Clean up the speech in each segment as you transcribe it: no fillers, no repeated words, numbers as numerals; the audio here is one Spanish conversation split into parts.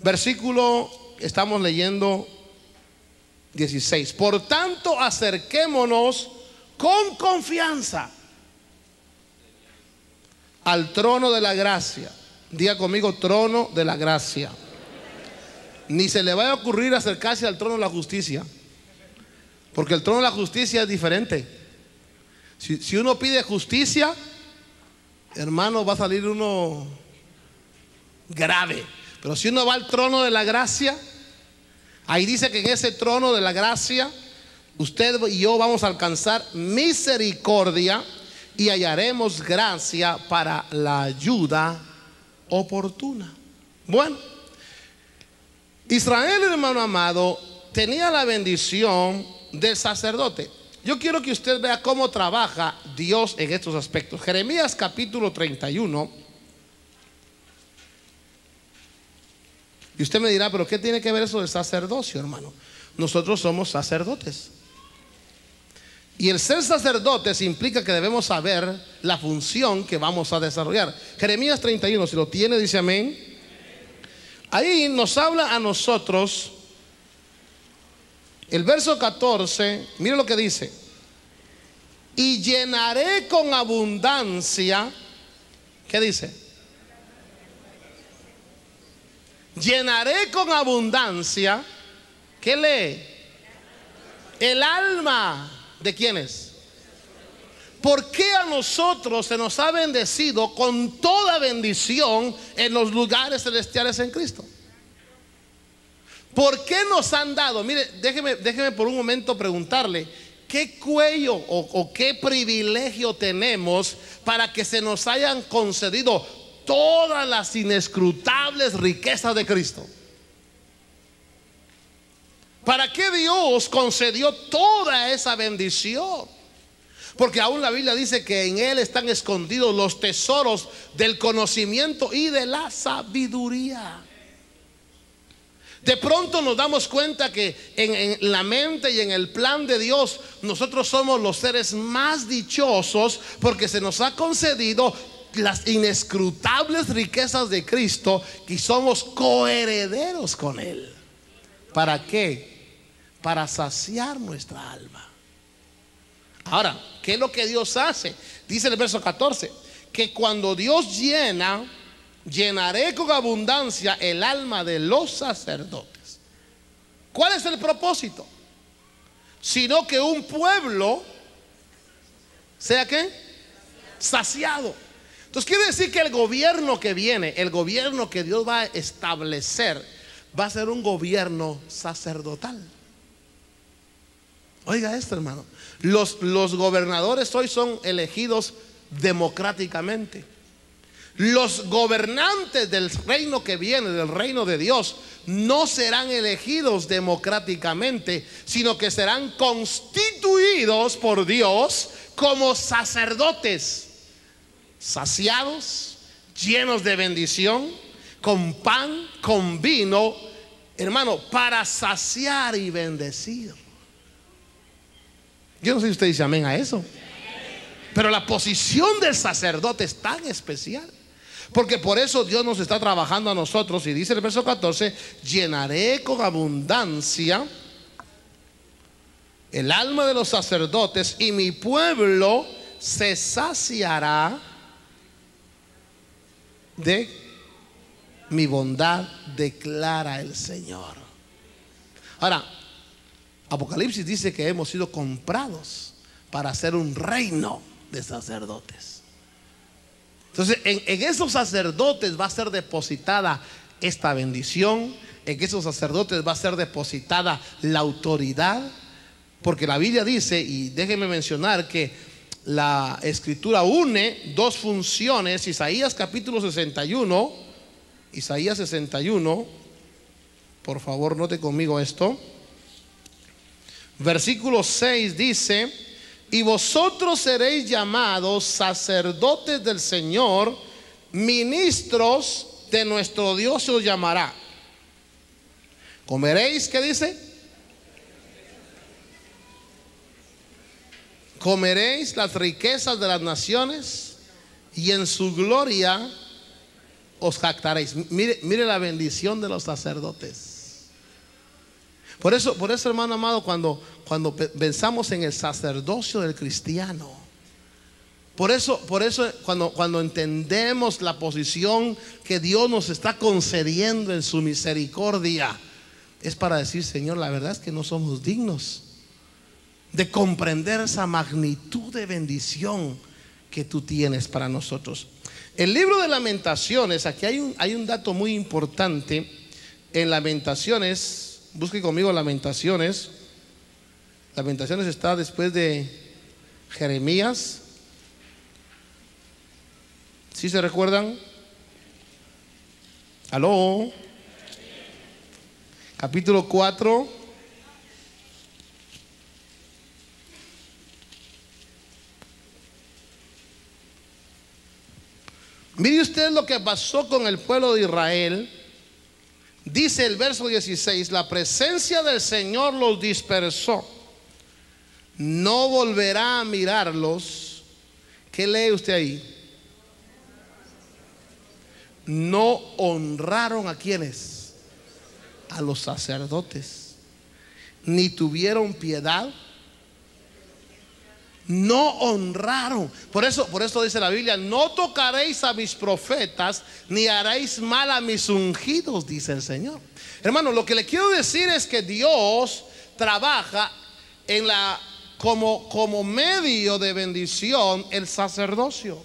Versículo, estamos leyendo 16. Por tanto, acerquémonos con confianza al trono de la gracia. Diga conmigo, trono de la gracia. Ni se le vaya a ocurrir acercarse al trono de la justicia, porque el trono de la justicia es diferente. Si uno pide justicia, hermano, va a salir uno grave. Pero si uno va al trono de la gracia, ahí dice que en ese trono de la gracia usted y yo vamos a alcanzar misericordia y hallaremos gracia para la ayuda oportuna. Bueno, Israel, hermano amado, tenía la bendición del sacerdote. Yo quiero que usted vea cómo trabaja Dios en estos aspectos. Jeremías capítulo 31. Y usted me dirá, pero ¿qué tiene que ver eso del sacerdocio, hermano? Nosotros somos sacerdotes. Y el ser sacerdotes implica que debemos saber la función que vamos a desarrollar. Jeremías 31, si lo tiene, dice amén. Ahí nos habla a nosotros. El verso 14, mire lo que dice: y llenaré con abundancia. ¿Qué dice? Llenaré con abundancia. ¿Qué lee? El alma. ¿De quiénes? ¿Por qué a nosotros se nos ha bendecido con toda bendición en los lugares celestiales en Cristo? ¿Por qué nos han dado? Mire, déjeme por un momento preguntarle, ¿qué cuello o qué privilegio tenemos para que se nos hayan concedido todas las inescrutables riquezas de Cristo? ¿Para qué Dios concedió toda esa bendición? Porque aún la Biblia dice que en Él están escondidos los tesoros del conocimiento y de la sabiduría. De pronto nos damos cuenta que en la mente y en el plan de Dios nosotros somos los seres más dichosos, porque se nos ha concedido las inescrutables riquezas de Cristo y somos coherederos con Él. ¿Para qué? Para saciar nuestra alma. Ahora, ¿qué es lo que Dios hace? Dice en el verso 14 que cuando Dios llena, llenaré con abundancia el alma de los sacerdotes. ¿Cuál es el propósito? Sino que un pueblo sea ¿qué? Saciado. Entonces quiere decir que el gobierno que viene, el gobierno que Dios va a establecer, va a ser un gobierno sacerdotal. Oiga esto, hermano. Los gobernadores hoy son elegidos democráticamente. Los gobernantes del reino que viene, del reino de Dios, no serán elegidos democráticamente, sino que serán constituidos por Dios como sacerdotes, saciados, llenos de bendición, con pan, con vino, hermano, para saciar y bendecir. Yo no sé si usted dice amén a eso. Pero la posición del sacerdote es tan especial, porque por eso Dios nos está trabajando a nosotros. Y dice el verso 14: llenaré con abundancia el alma de los sacerdotes, y mi pueblo se saciará de mi bondad, declara el Señor. Ahora, Apocalipsis dice que hemos sido comprados para ser un reino de sacerdotes. Entonces en esos sacerdotes va a ser depositada esta bendición. En esos sacerdotes va a ser depositada la autoridad, porque la Biblia dice, y déjenme mencionar que la escritura une dos funciones. Isaías capítulo 61, Isaías 61, por favor note conmigo esto. Versículo 6 dice: y vosotros seréis llamados sacerdotes del Señor, ministros de nuestro Dios se os llamará. Comeréis, ¿qué dice? Comeréis las riquezas de las naciones, y en su gloria os jactaréis. Mire la bendición de los sacerdotes. Por eso, hermano amado, cuando pensamos en el sacerdocio del cristiano, por eso cuando entendemos la posición que Dios nos está concediendo en su misericordia, es para decir: Señor, la verdad es que no somos dignos de comprender esa magnitud de bendición que tú tienes para nosotros. El libro de Lamentaciones, aquí hay un dato muy importante. En Lamentaciones, busque conmigo Lamentaciones. Lamentaciones está después de Jeremías. ¿Sí se recuerdan? ¿Aló? Capítulo 4. Mire usted lo que pasó con el pueblo de Israel. Dice el verso 16: la presencia del Señor los dispersó, no volverá a mirarlos. ¿Qué lee usted ahí? No honraron ¿a quiénes? A los sacerdotes, ni tuvieron piedad. No honraron. Por eso dice la Biblia: no tocaréis a mis profetas, ni haréis mal a mis ungidos, dice el Señor. Hermano, lo que le quiero decir es que Dios trabaja en como medio de bendición el sacerdocio.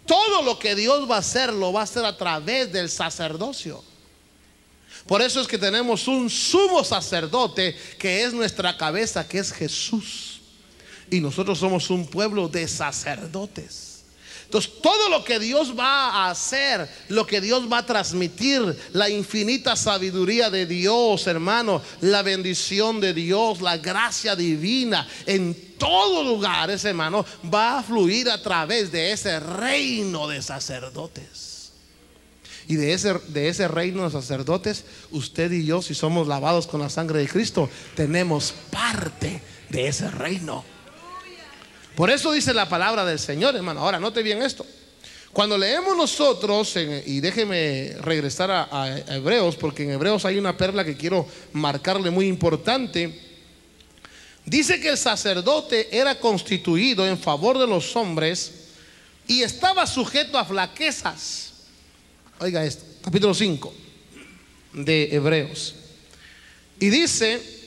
Todo lo que Dios va a hacer, lo va a hacer a través del sacerdocio. Por eso es que tenemos un sumo sacerdote que es nuestra cabeza, que es Jesús. Y nosotros somos un pueblo de sacerdotes. Entonces, todo lo que Dios va a hacer, lo que Dios va a transmitir, la infinita sabiduría de Dios, hermano, la bendición de Dios, la gracia divina, en todos lugares, hermano, va a fluir a través de ese reino de sacerdotes. Y de ese reino de sacerdotes, usted y yo, si somos lavados con la sangre de Cristo, tenemos parte de ese reino. Por eso dice la palabra del Señor, hermano. Ahora, note bien esto. Cuando leemos nosotros, y déjeme regresar a Hebreos, porque en Hebreos hay una perla que quiero marcarle muy importante. Dice que el sacerdote era constituido en favor de los hombres y estaba sujeto a flaquezas. Oiga esto, capítulo 5 de Hebreos. Y dice,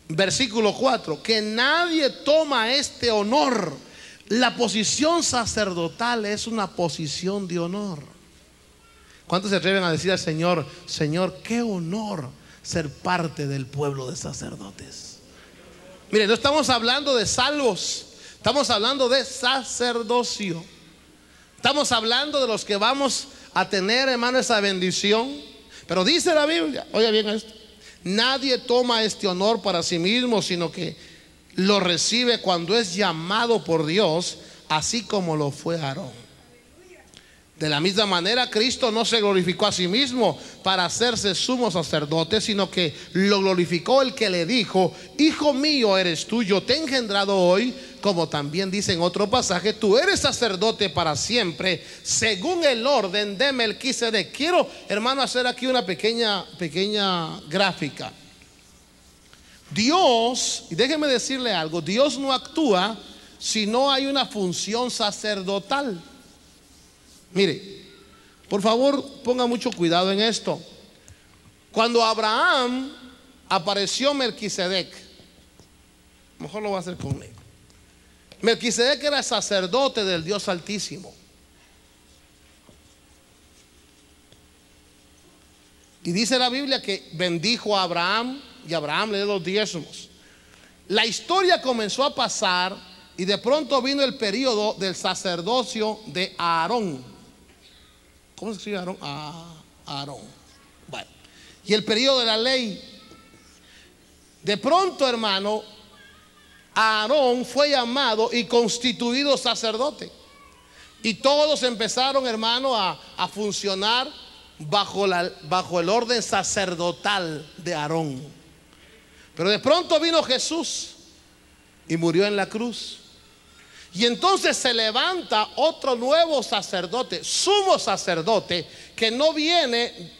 versículo 4, que nadie toma este honor. La posición sacerdotal es una posición de honor. ¿Cuántos se atreven a decir al Señor: Señor, qué honor ser parte del pueblo de sacerdotes? Mire, no estamos hablando de salvos, estamos hablando de sacerdocio. Estamos hablando de los que vamos a tener, hermano, esa bendición. Pero dice la Biblia, oiga bien esto: nadie toma este honor para sí mismo, sino que lo recibe cuando es llamado por Dios, así como lo fue Aarón. De la misma manera, Cristo no se glorificó a sí mismo para hacerse sumo sacerdote, sino que lo glorificó el que le dijo: Hijo mío eres tú, yo te he engendrado hoy. Como también dice en otro pasaje: tú eres sacerdote para siempre, según el orden de Melquisedec. Quiero, hermano, hacer aquí una pequeña gráfica. Dios, y déjeme decirle algo: Dios no actúa si no hay una función sacerdotal. Mire, por favor, ponga mucho cuidado en esto. Cuando a Abraham apareció Melquisedec, mejor lo va a hacer conmigo. Melquisedec era sacerdote del Dios Altísimo. Y dice la Biblia que bendijo a Abraham y Abraham le dio los diezmos. La historia comenzó a pasar y de pronto vino el periodo del sacerdocio de Aarón. ¿Cómo se escribe Aarón? Aarón. Bueno, y el periodo de la ley. De pronto, hermano, Aarón fue llamado y constituido sacerdote. Y todos empezaron, hermano, a funcionar bajo el orden sacerdotal de Aarón. Pero de pronto vino Jesús y murió en la cruz. Y entonces se levanta otro nuevo sacerdote, sumo sacerdote, que no viene